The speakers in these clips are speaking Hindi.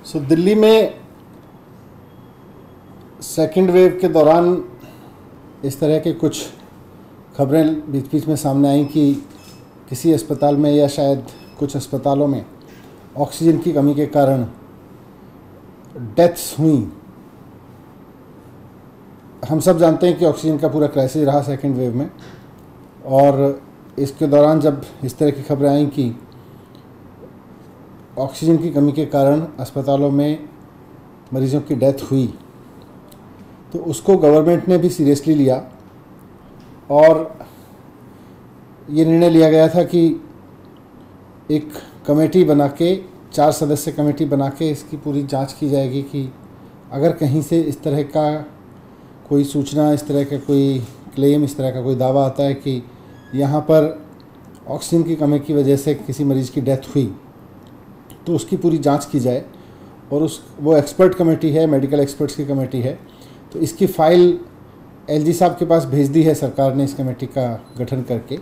दिल्ली में सेकेंड वेव के दौरान इस तरह के कुछ खबरें बीच बीच में सामने आई कि किसी अस्पताल में या शायद कुछ अस्पतालों में ऑक्सीजन की कमी के कारण डेथ्स हुई। हम सब जानते हैं कि ऑक्सीजन का पूरा क्राइसिस रहा सेकेंड वेव में, और इसके दौरान जब इस तरह की खबरें आई कि ऑक्सीजन की कमी के कारण अस्पतालों में मरीजों की डेथ हुई, तो उसको गवर्नमेंट ने भी सीरियसली लिया और ये निर्णय लिया गया था कि एक कमेटी बना के 4 सदस्य कमेटी बना के इसकी पूरी जांच की जाएगी कि अगर कहीं से इस तरह का कोई सूचना, इस तरह का कोई क्लेम, इस तरह का कोई दावा आता है कि यहाँ पर ऑक्सीजन की कमी की वजह से किसी मरीज़ की डेथ हुई, तो उसकी पूरी जांच की जाए। और वो एक्सपर्ट कमेटी है, मेडिकल एक्सपर्ट्स की कमेटी है, तो इसकी फ़ाइल एलजी साहब के पास भेज दी है सरकार ने इस कमेटी का गठन करके।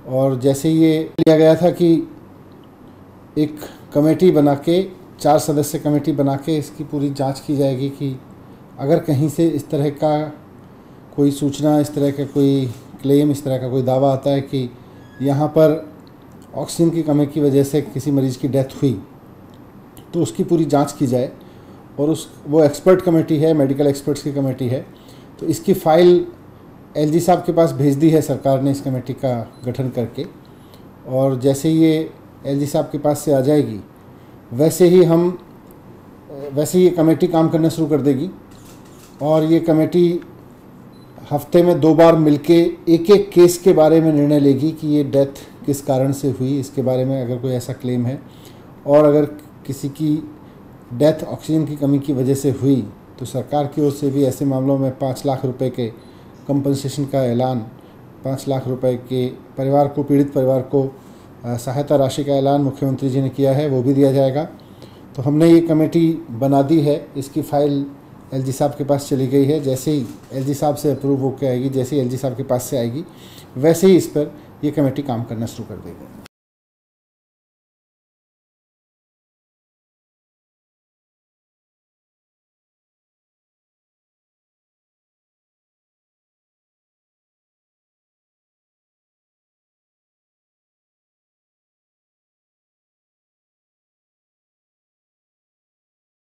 और जैसे ये लिया गया था कि एक कमेटी बना के 4 सदस्य कमेटी बना के इसकी पूरी जांच की जाएगी कि अगर कहीं से इस तरह का कोई सूचना, इस तरह का कोई क्लेम, इस तरह का कोई दावा आता है कि यहाँ पर ऑक्सीजन की कमी की वजह से किसी मरीज़ की डेथ हुई, तो उसकी पूरी जांच की जाए। और वो एक्सपर्ट कमेटी है, मेडिकल एक्सपर्ट्स की कमेटी है, तो इसकी फ़ाइल एलजी साहब के पास भेज दी है सरकार ने इस कमेटी का गठन करके। और जैसे ये एलजी साहब के पास से आ जाएगी, वैसे ही ये कमेटी काम करना शुरू कर देगी। और ये कमेटी हफ्ते में 2 बार मिलके एक एक केस के बारे में निर्णय लेगी कि ये डेथ किस कारण से हुई, इसके बारे में अगर कोई ऐसा क्लेम है। और अगर किसी की डेथ ऑक्सीजन की कमी की वजह से हुई, तो सरकार की ओर से भी ऐसे मामलों में 5 लाख रुपए के कंपनसेशन का ऐलान, 5 लाख रुपए के परिवार को, पीड़ित परिवार को सहायता राशि का ऐलान मुख्यमंत्री जी ने किया है, वो भी दिया जाएगा। तो हमने ये कमेटी बना दी है, इसकी फ़ाइल एलजी साहब के पास चली गई है। जैसे ही एलजी साहब से अप्रूव होकर आएगी, जैसे ही एलजी साहब के पास से आएगी, वैसे ही इस पर ये कमेटी काम करना शुरू कर देगी।